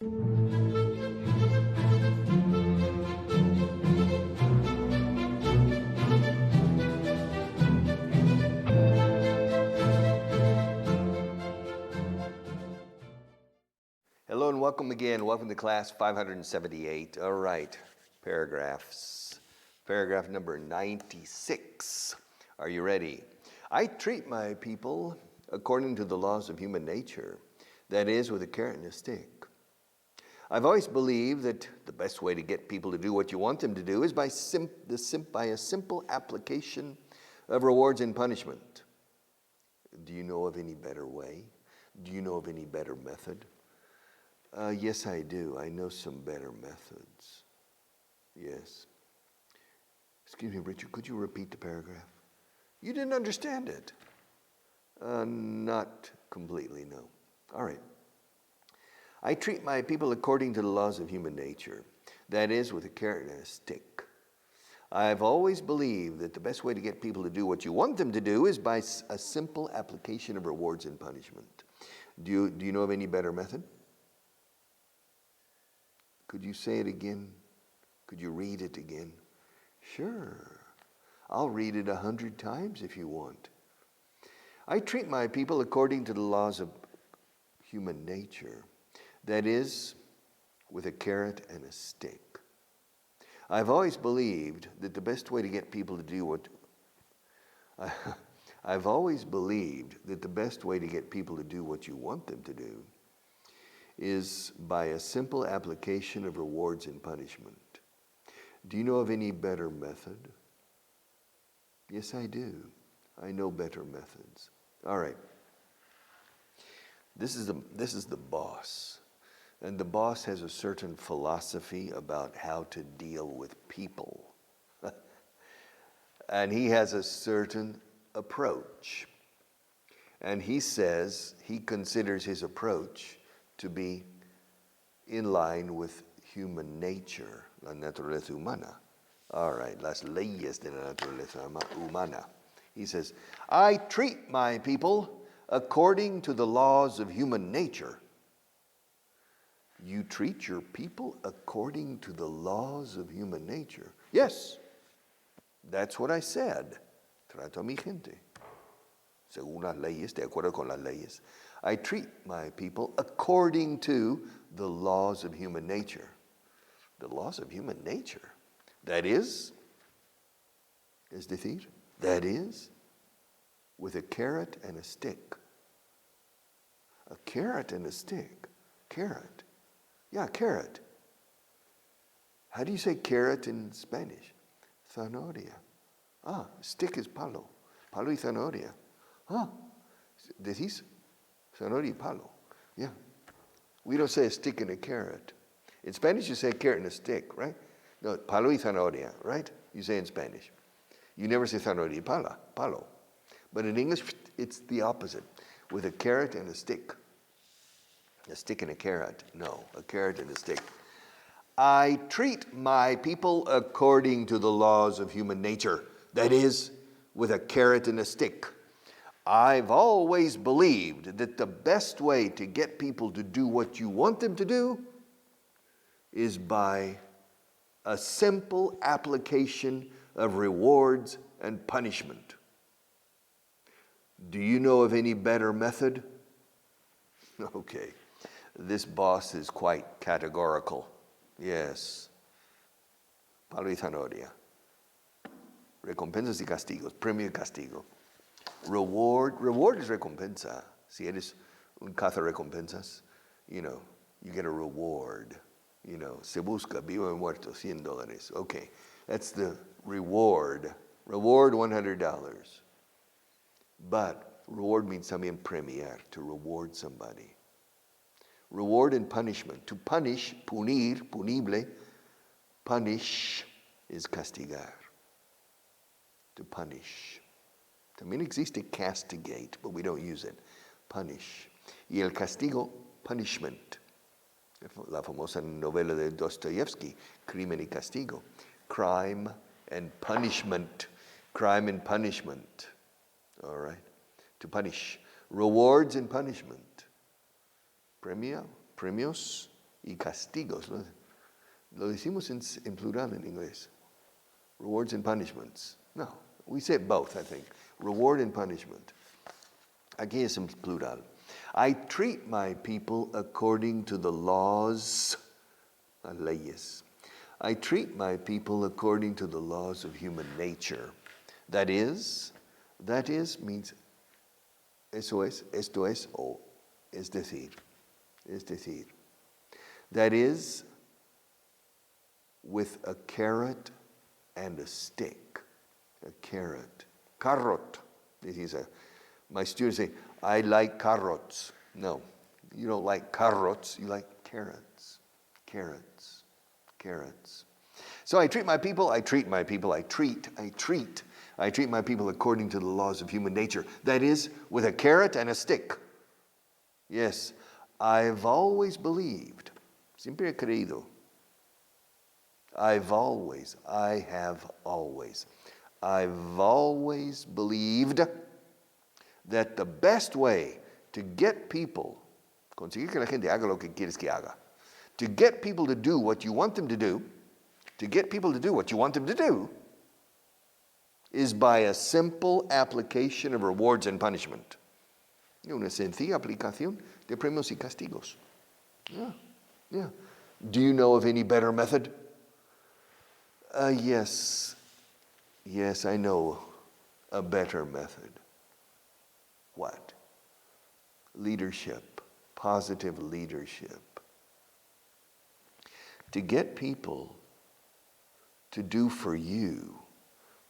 Hello and welcome again. Welcome to class 578. All right, paragraphs. Paragraph number 96. Are you ready? I treat my people according to the laws of human nature, that is, with a carrot and a stick. I've always believed that the best way to get people to do what you want them to do is by a simple application of rewards and punishment. Do you know of any better way? Do you know of any better method? Yes, I do. I know some better methods. Yes. Excuse me, Richard, could you repeat the paragraph? You didn't understand it. Not completely, no. All right. I treat my people according to the laws of human nature, that is, with a carrot and a stick. I've always believed that the best way to get people to do what you want them to do is by a simple application of rewards and punishment. Do you know of any better method? Could you say it again? Could you read it again? Sure. I'll read it 100 times if you want. I treat my people according to the laws of human nature. That is, with a carrot and a stick. I've always believed that the best way to get people to do what you want them to do is by a simple application of rewards and punishment. Do you know of any better method? Yes, I do. I know better methods. All right. This is the boss. And the boss has a certain philosophy about how to deal with people. And he has a certain approach. And he says he considers his approach to be in line with human nature, la naturaleza humana. All right, las leyes de la naturaleza humana. He says, I treat my people according to the laws of human nature. You treat your people according to the laws of human nature? Yes, that's what I said. Trato a mi gente según las leyes, de acuerdo con las leyes. I treat my people according to the laws of human nature. The laws of human nature. That is, es decir, that is, with a carrot and a stick. A carrot and a stick. Carrot. Yeah, carrot. How do you say carrot in Spanish? Zanahoria. Ah, stick is palo. Palo y zanahoria. Ah, decís zanahoria y palo. Yeah. We don't say a stick and a carrot. In Spanish, you say carrot and a stick, right? No, palo y zanahoria, right? You say in Spanish. You never say zanahoria y palo. But in English, it's the opposite. With a carrot and a stick. A stick and a carrot. No, a carrot and a stick. I treat my people according to the laws of human nature. That is, with a carrot and a stick. I've always believed that the best way to get people to do what you want them to do is by a simple application of rewards and punishment. Do you know of any better method? Okay, this boss is quite categorical. Yes. Palo y zanahoria. Recompensas y castigos. Premio y castigo. Reward is recompensa. Si eres un cazarrecompensas, you get a reward. Se busca vivo o muerto, $100. Okay, that's the reward. Reward, $100. But reward means también premiar, to reward somebody. Reward and punishment. To punish, punir, punible. Punish is castigar. To punish. También existe castigate, but we don't use it. Punish. Y el castigo, punishment. La famosa novela de Dostoyevsky, Crimen y Castigo. Crime and punishment. Crime and punishment. All right. To punish. Rewards and punishment. Premios, y castigos. ¿No? Lo decimos en plural en inglés. Rewards and punishments. No, we say both, I think. Reward and punishment. Aquí es en plural. I treat my people according to the laws, las leyes. I treat my people according to the laws of human nature. That is means eso es, esto es, o es decir. That is with a carrot and a stick. A carrot. Carrot. My students say, I like carrots. No, you don't like carrots, you like carrots. Carrots. So I treat my people according to the laws of human nature. That is, with a carrot and a stick. Yes, I've always believed, siempre he creído. I've always believed that the best way to get people, conseguir que la gente haga lo que quieres que haga, to get people to do what you want them to do, is by a simple application of rewards and punishment. Una sencilla aplicación de premios y castigos. Yeah. Do you know of any better method? Yes, I know a better method. What? Leadership, positive leadership. To get people to do for you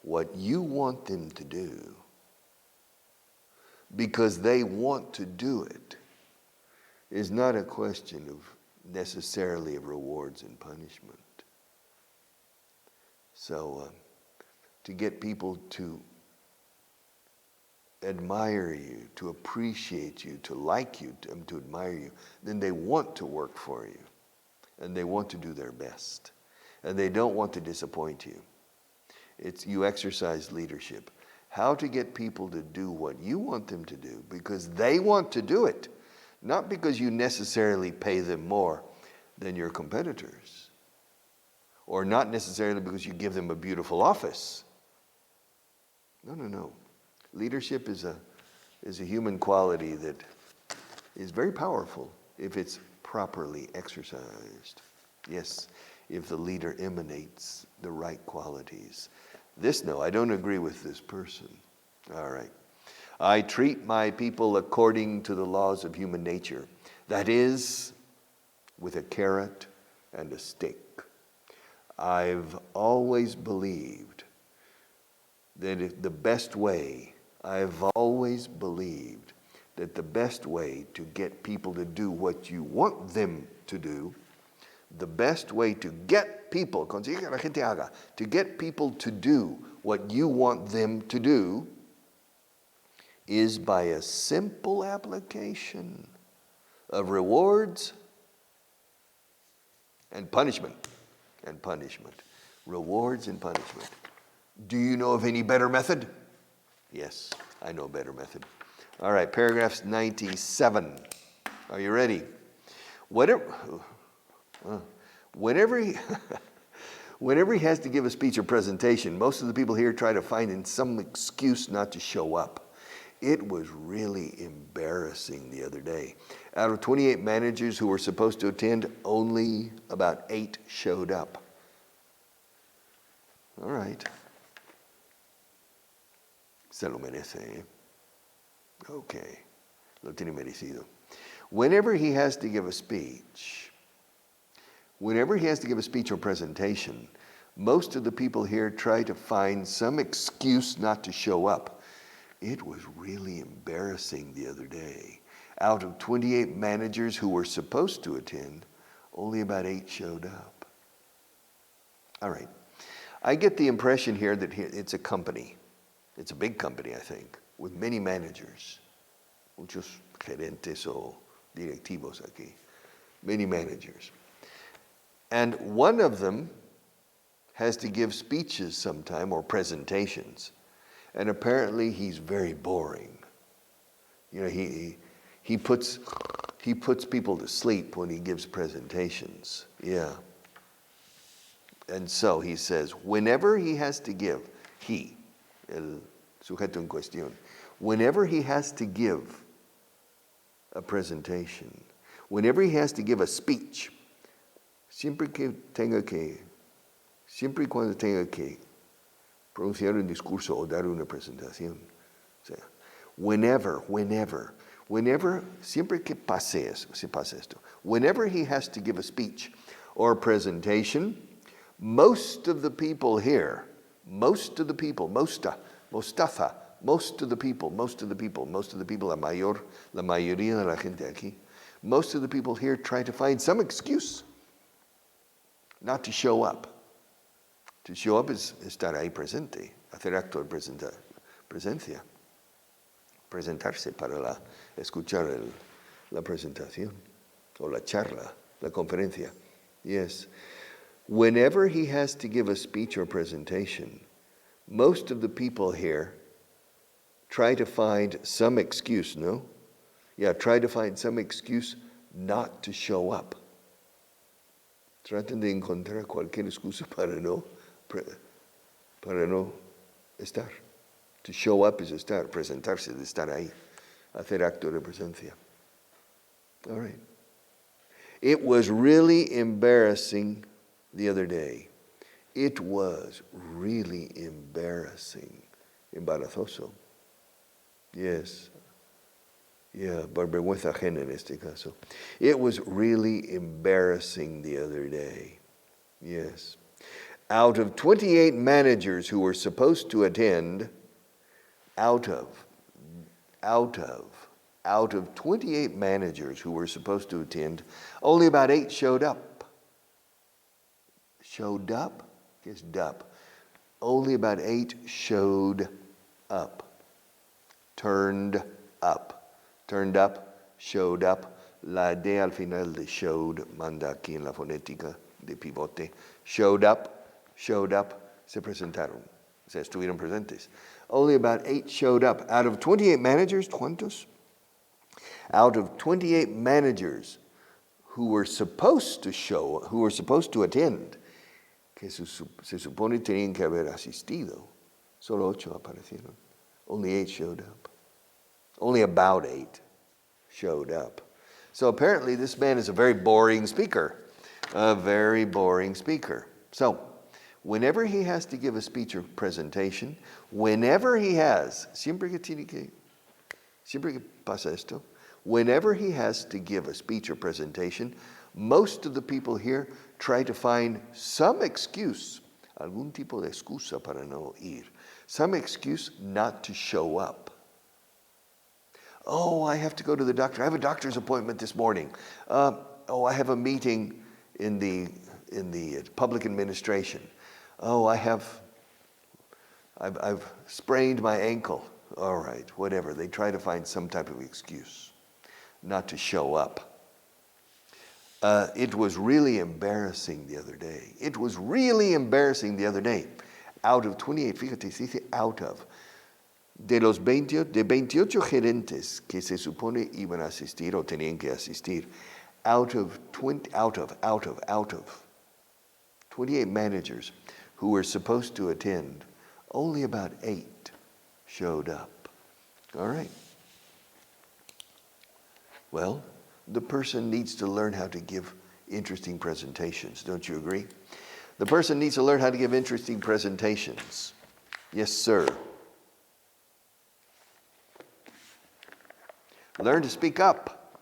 what you want them to do because they want to do it is not a question of necessarily of rewards and punishment. So to get people to admire you, to appreciate you, to like you, to admire you, then they want to work for you. And they want to do their best. And they don't want to disappoint you. You exercise leadership. How to get people to do what you want them to do because they want to do it. Not because you necessarily pay them more than your competitors. Or not necessarily because you give them a beautiful office. No. Leadership is a human quality that is very powerful if it's properly exercised. Yes, if the leader emanates the right qualities. I don't agree with this person. All right. I treat my people according to the laws of human nature. That is, with a carrot and a stick. I've always believed that the best way to get people to do what you want them to do, the best way to get people, conseguir que la gente haga, to get people to do what you want them to do, is by a simple application of rewards and punishment. Rewards and punishment. Do you know of any better method? Yes, I know a better method. All right, paragraphs 97. Are you ready? Whenever he has to give a speech or presentation, most of the people here try to find some excuse not to show up. It was really embarrassing the other day. Out of 28 managers who were supposed to attend, only about 8 showed up. All right. Se lo merece, eh? Okay. Lo tiene merecido. Whenever he has to give a speech or presentation, most of the people here try to find some excuse not to show up. It was really embarrassing the other day. Out of 28 managers who were supposed to attend, only about 8 showed up. All right. I get the impression here that it's a company. It's a big company, I think, with many managers. Muchos gerentes o directivos aquí. Many managers. And one of them has to give speeches sometime or presentations. And apparently he's very boring. You know, he puts He puts people to sleep when he gives presentations. Yeah. And so he says, whenever he has to give, el sujeto en cuestión, whenever he has to give a presentation, whenever he has to give a speech, siempre y cuando tenga que pronunciar un discurso o dar una presentación. O sea, whenever, siempre que pase esto, whenever he has to give a speech or a presentation, most of the people here, most of the people, la mayoría de la gente aquí, most of the people here try to find some excuse not to show up. To show up is estar ahí presente, hacer acto de presencia, presentarse para escuchar la presentación o la charla, la conferencia. Yes. Whenever he has to give a speech or presentation, most of the people here try to find some excuse, no? Yeah, try to find some excuse not to show up. Traten de encontrar cualquier excusa para no estar. To show up is estar, presentarse, de estar ahí, hacer acto de presencia. All right. It was really embarrassing the other day. It was really embarrassing. Embarazoso. Yes. Yeah, por vergüenza ajena en este caso. It was really embarrassing the other day. Yes. Out of 28 managers who were supposed to attend, out of 28 managers who were supposed to attend, only about 8 showed up. Showed up? Guess dup. Only about 8 showed up. Turned up. Turned up, showed up. La D al final de showed manda aquí en la fonética de pivote. Showed up, se presentaron. Se estuvieron presentes. Only about 8 showed up. Out of 28 managers, ¿cuántos? Out of 28 managers who were supposed to attend, que se supone tenían que haber asistido, solo 8 aparecieron. Only 8 showed up. Only about 8 showed up. So apparently this man is a very boring speaker. A very boring speaker. So, whenever he has to give a speech or presentation, whenever he has, siempre que pasa esto, whenever he has to give a speech or presentation, most of the people here try to find some excuse, algún tipo de excusa para no ir, some excuse not to show up. Oh, I have to go to the doctor. I have a doctor's appointment this morning. I have a meeting in the public administration. Oh, I've sprained my ankle. All right, whatever. They try to find some type of excuse not to show up. It was really embarrassing the other day. Out of 28, fíjate, se dice out of. De 28 gerentes que se supone iban a asistir o tenían que asistir, out of 28 managers who were supposed to attend, only about 8 showed up. All right. Well, the person needs to learn how to give interesting presentations. Don't you agree? The person needs to learn how to give interesting presentations. Yes, sir. Learn to speak up.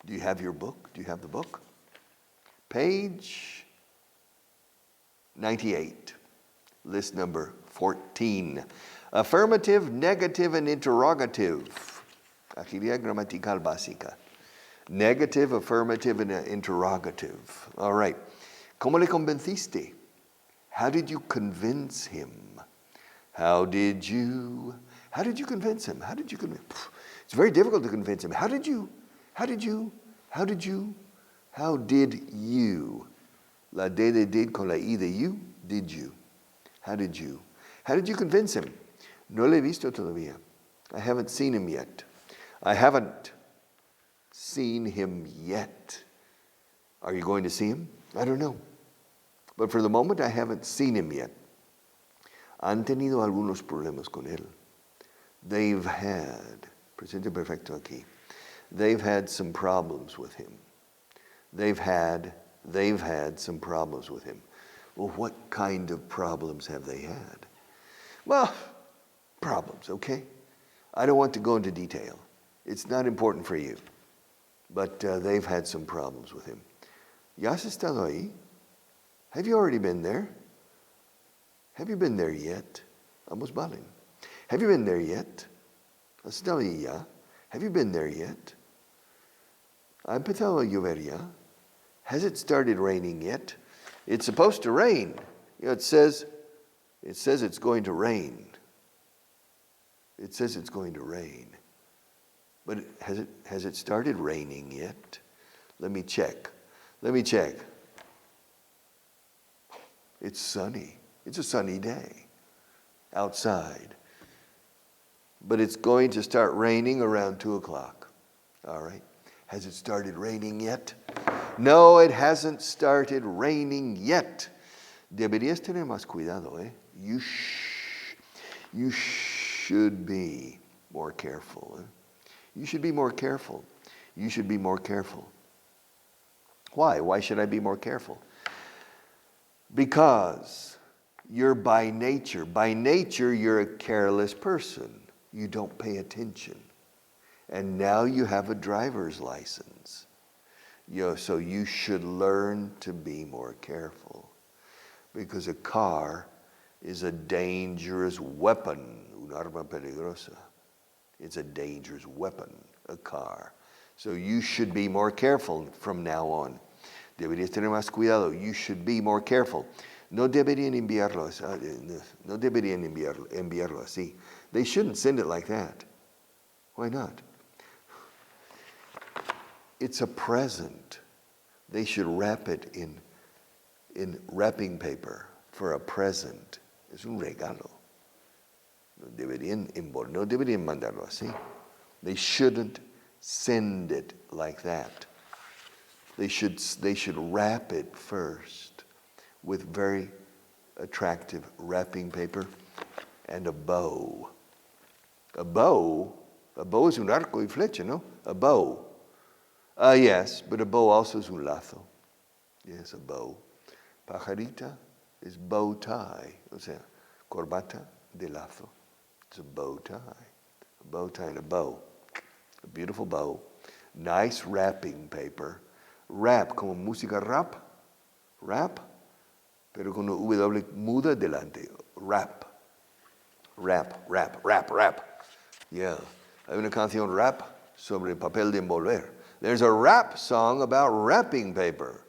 Do you have your book? Do you have the book? Page 98, list number 14. Affirmative, negative, and interrogative. Agilidad gramatical básica. Negative, affirmative, and interrogative. All right. ¿Cómo le convenciste? How did you convince him? How did you convince him? It's very difficult to convince him. How did you? La D de did con la I de you, did you? How did you convince him? No le he visto todavía. I haven't seen him yet. I haven't seen him yet. Are you going to see him? I don't know. But for the moment, I haven't seen him yet. Han tenido algunos problemas con él. They've had, presente perfecto aquí, they've had some problems with him. They've had some problems with him. Well, what kind of problems have they had? Well, problems, okay? I don't want to go into detail. It's not important for you. But they've had some problems with him. ¿Ya has estado ahí? Have you already been there? Have you been there yet? Ambos valen. Have you been there yet? ¿Has estado ahí ya? Have you been there yet? ¿Ha empezado a llover ya? Has it started raining yet? It's supposed to rain. You know, it says it's going to rain. It says it's going to rain. But has it started raining yet? Let me check. It's sunny. It's a sunny day outside. But it's going to start raining around 2 o'clock. All right. Has it started raining yet? No, it hasn't started raining yet. Deberías tener más cuidado, eh? You should be more careful. You should be more careful. You should be more careful. Why? Why should I be more careful? Because you're by nature, you're a careless person. You don't pay attention. And now you have a driver's license. So you should learn to be more careful. Because a car is a dangerous weapon, un arma peligrosa. It's a dangerous weapon, a car. So you should be more careful from now on. Deberías tener más cuidado. You should be more careful. No deberían enviarlo así. They shouldn't send it like that. Why not? It's a present. They should wrap it in wrapping paper for a present. Es un regalo. No deberían mandarlo así. They shouldn't send it like that. They should wrap it first with very attractive wrapping paper and a bow. A bow is un arco y flecha, no? A bow. Yes, but a bow also is un lazo. Yes, a bow. Pajarita is bow tie. O sea, corbata de lazo. It's a bow tie. A bow tie and a bow. A beautiful bow. Nice wrapping paper. Rap, como música rap. Rap, pero con una W muda delante. Rap. Rap, rap, rap, rap. Yeah. Hay una canción rap sobre papel de envolver. There's a rap song about wrapping paper.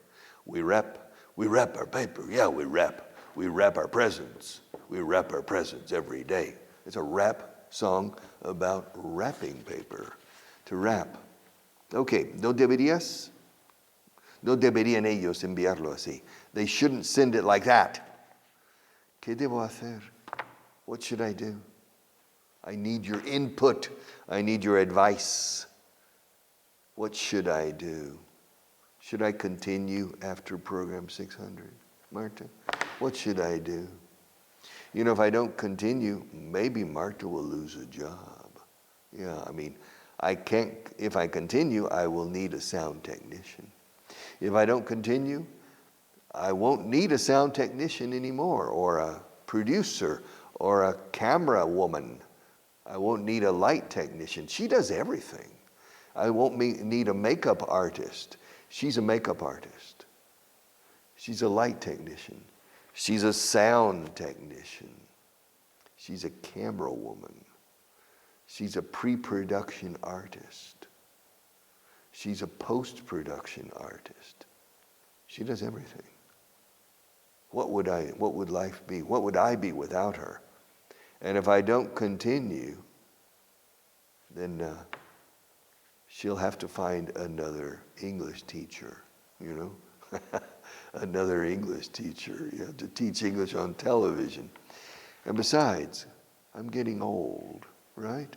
We wrap our paper. Yeah, we wrap our presents. We wrap our presents every day. It's a rap song about wrapping paper. To wrap. Okay, no deberían ellos enviarlo así. They shouldn't send it like that. ¿Qué debo hacer? What should I do? I need your input. I need your advice. What should I do? Should I continue after program 600? Marta, what should I do? You know, if I don't continue, maybe Marta will lose a job. Yeah, I mean, if I continue, I will need a sound technician. If I don't continue, I won't need a sound technician anymore, or a producer, or a camera woman. I won't need a light technician. She does everything. I won't need a makeup artist. She's a makeup artist. She's a light technician. She's a sound technician. She's a camera woman. She's a pre-production artist. She's a post-production artist. She does everything. What would life be? What would I be without her? And if I don't continue, then she'll have to find another English teacher, you know? Another English teacher. You have to teach English on television. And besides, I'm getting old, right?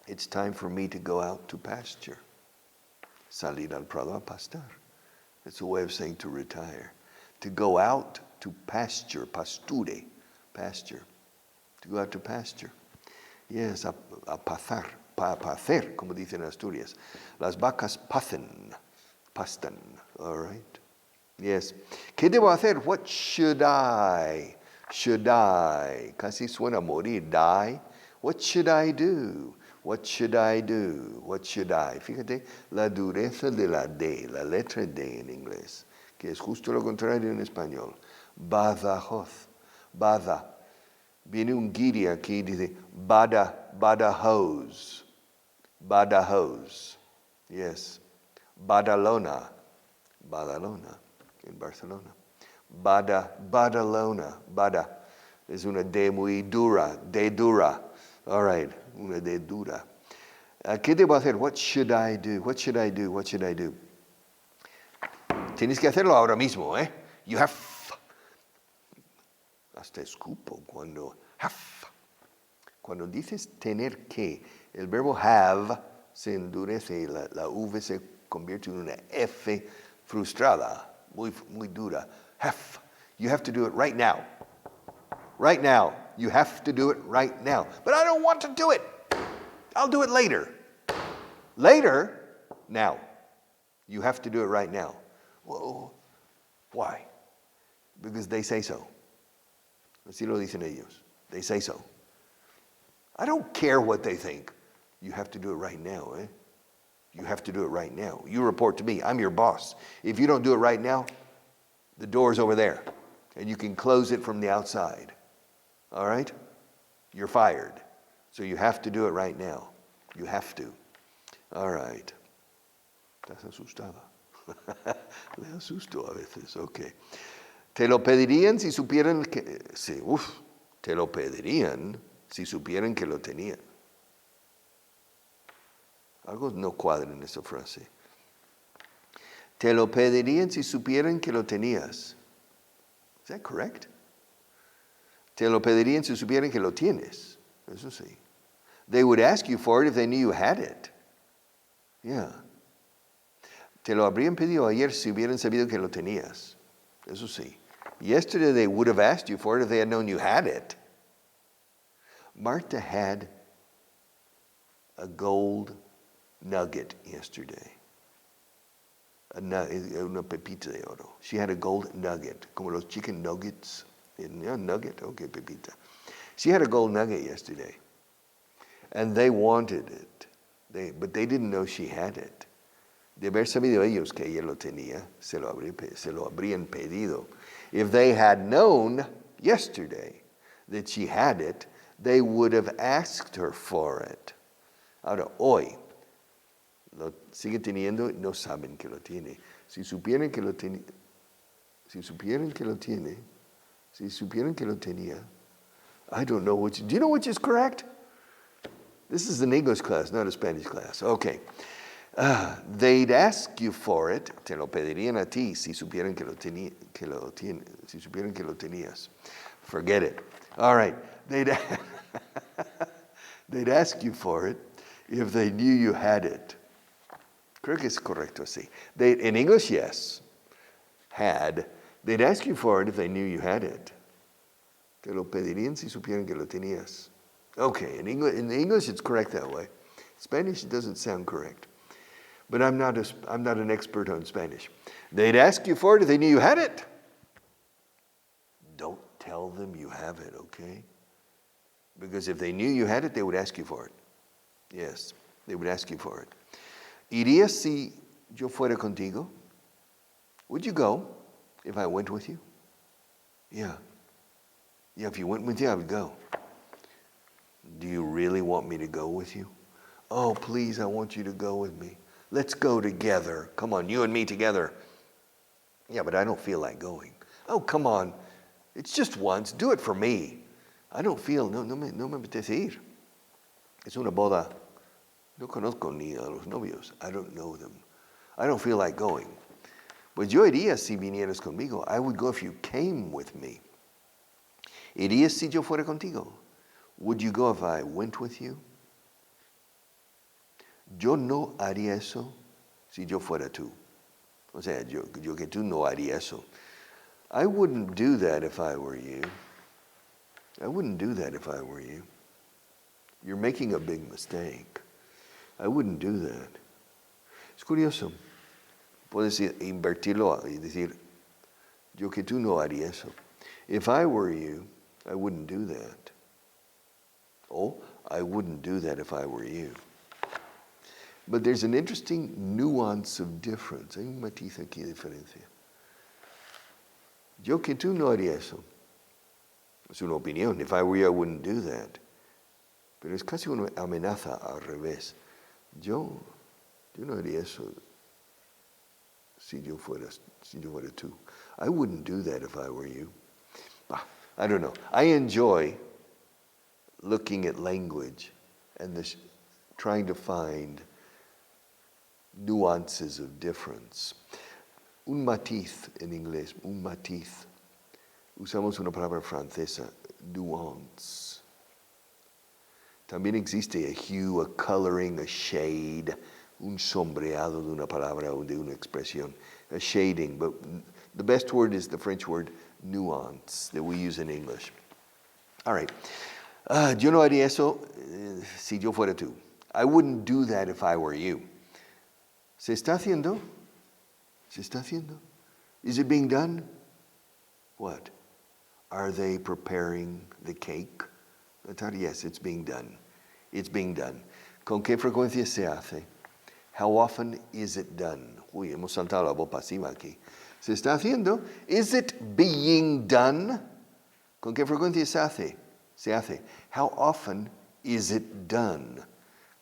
It's time for me to go out to pasture. Salir al prado a pastar. It's a way of saying to retire. To go out to pasture, pasture, pasture. To go out to pasture. Yes, a pazar, pacer, como dicen en Asturias. Las vacas pastan. All right. Yes. ¿Qué debo hacer? What should I? Should I? Casi suena morir. Die. What should I do? What should I do? What should I? Fíjate, la dureza de la D, la letra D en inglés, que es justo lo contrario en español. Badajoz. Bada. Viene un guiri aquí y dice, Badajoz. Badajoz. Yes. Badalona. Badalona. En Barcelona. Badalona. Bada. Es una D muy dura. D dura. All right. Una D dura. ¿Qué debo hacer? What should I do? What should I do? What should I do? Tienes que hacerlo ahora mismo, ¿eh? You have. Hasta escupo cuando have. Cuando dices tener que, el verbo have se endurece y la V se convierte en una F frustrada, muy dura. Have. You have to do it right now. Right now. You have to do it right now. But I don't want to do it. I'll do it later. Later? Now. You have to do it right now. Whoa. Why? Because they say so. Así lo dicen ellos. They say so. I don't care what they think. You have to do it right now, eh? You have to do it right now. You report to me. I'm your boss. If you don't do it right now, the door's over there. And you can close it from the outside. All right? You're fired. So you have to do it right now. You have to. All right. ¿Estás asustada? Le asusto a veces. Okay. Te lo pedirían si supieran que... Sí, te lo pedirían si supieran que lo tenían. Algo no cuadra en esa frase. Te lo pedirían si supieran que lo tenías. Is that correct? Te lo pedirían si supieran que lo tienes. Eso sí. They would ask you for it if they knew you had it. Yeah. Te lo habrían pedido ayer si hubieran sabido que lo tenías. Eso sí. Yesterday they would have asked you for it if they had known you had it. Martha had a gold nugget yesterday. Una pepita de oro. She had a gold nugget, como los chicken nuggets. Nugget, okay, pepita. She had a gold nugget yesterday. And they wanted it. But they didn't know she had it. De haber sabido ellos que ella lo tenía, se lo habrían pedido. If they had known yesterday that she had it, they would have asked her for it. Ahora, hoy, lo sigue teniendo, no saben que lo tiene. Si supieran que lo tiene, si supieran que lo tenía, I don't know which. Do you know which is correct? This is an English class, not a Spanish class. Okay. They'd ask you for it. Te lo pedirían a ti si supieran que lo tenías. Forget it. All right. They'd ask you for it if they knew you had it. Creo que es correcto así. In English, yes. Had. They'd ask you for it if they knew you had it. Te lo pedirían si supieran que lo tenías. Okay, in English it's correct that way. Spanish it doesn't sound correct. But I'm not an expert on Spanish. They'd ask you for it if they knew you had it. Don't tell them you have it, okay? Because if they knew you had it, they would ask you for it. Yes, they would ask you for it. ¿Irías si yo fuera contigo? Would you go if I went with you? Yeah. Yeah, if you went with you, I would go. Do you really want me to go with you? Oh, please, I want you to go with me. Let's go together. Come on, you and me together. Yeah, but I don't feel like going. Oh, come on. It's just once. Do it for me. I don't feel, no me apetece ir. Es una boda. No conozco ni a los novios. I don't know them. I don't feel like going. Pues yo iría si vinieras conmigo. I would go if you came with me. ¿Irías si yo fuera contigo? Would you go if I went with you? Yo no haría eso si yo fuera tú. O sea, yo que tú no haría eso. I wouldn't do that if I were you. I wouldn't do that if I were you. You're making a big mistake. I wouldn't do that. Es curioso. Puedes invertirlo y decir, yo que tú no haría eso. If I were you, I wouldn't do that. Oh, I wouldn't do that if I were you. But there's an interesting nuance of difference. Hay un matiz aquí de diferencia. Yo que tú no haría eso. Es una opinión. If I were you, I wouldn't do that. Pero es casi una amenaza al revés. Yo no haría eso si yo fuera tú. I wouldn't do that if I were you. I don't know. I enjoy looking at language and trying to find nuances of difference. Un matiz en inglés, un matiz. Usamos una palabra francesa, nuance. También existe a hue, a coloring, a shade, un sombreado de una palabra o de una expresión, a shading. But the best word is the French word nuance that we use in English. All right. Yo no haría eso si yo fuera tú. I wouldn't do that if I were you. ¿Se está haciendo? ¿Se está haciendo? Is it being done? What? Are they preparing the cake? Yes, it's being done. It's being done. ¿Con qué frecuencia se hace? How often is it done? Uy, hemos saltado la voz pasiva aquí. ¿Se está haciendo? Is it being done? ¿Con qué frecuencia se hace? Se hace. How often is it done?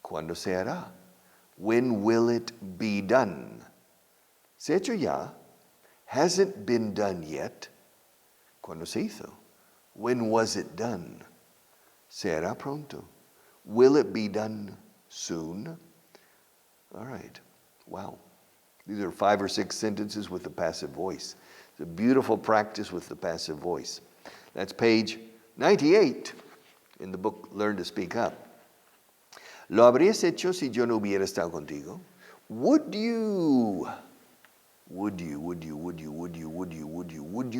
¿Cuándo se hará? When will it be done? ¿Se ha hecho ya? Has it been done yet? ¿Cuándo se hizo? When was it done? ¿Se hará pronto? Will it be done soon? All right. Wow. These are 5 or 6 sentences with the passive voice. It's a beautiful practice with the passive voice. That's page 98 in the book Learn to Speak Up. ¿Lo habrías hecho si yo no hubiera estado contigo? Would you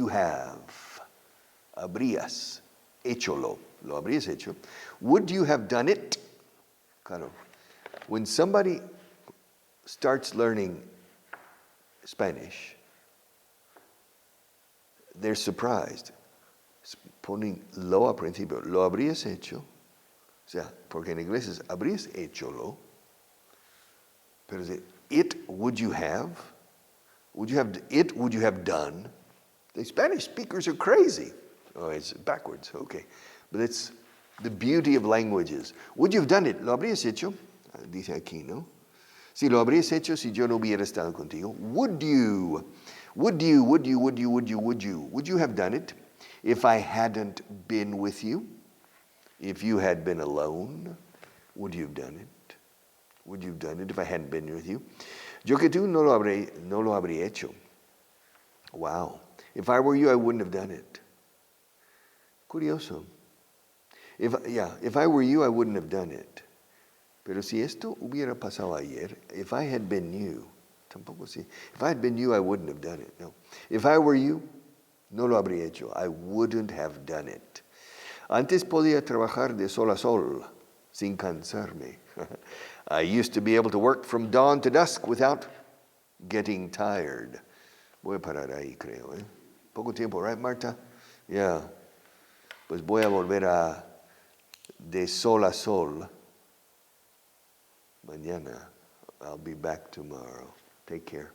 have? Habrías hecholo. Lo habrías hecho. Would you have done it? Claro. When somebody starts learning Spanish, they're surprised. Ponen lo al principio. Lo habrías hecho. O sea, porque en inglés es habrías hecholo. Pero it, would you have? Would you have done? The Spanish speakers are crazy. Oh, it's backwards, okay. But it's the beauty of languages. Would you have done it? ¿Lo habrías hecho? Dice aquí, ¿no? Si lo habrías hecho si yo no hubiera estado contigo. Would you have done it if I hadn't been with you? If you had been alone, would you have done it? Would you have done it if I hadn't been with you? Yo que tú no lo habría hecho. Wow. If I were you, I wouldn't have done it. Curioso. If I were you, I wouldn't have done it. Pero si esto hubiera pasado ayer, if I had been you, tampoco si. If I had been you, I wouldn't have done it. No. If I were you, no lo habría hecho. I wouldn't have done it. Antes podía trabajar de sol a sol, sin cansarme. I used to be able to work from dawn to dusk without getting tired. Voy a parar ahí, creo. Poco tiempo, right, Marta? Yeah. Pues voy a volver a de sol a sol. Mañana. I'll be back tomorrow. Take care.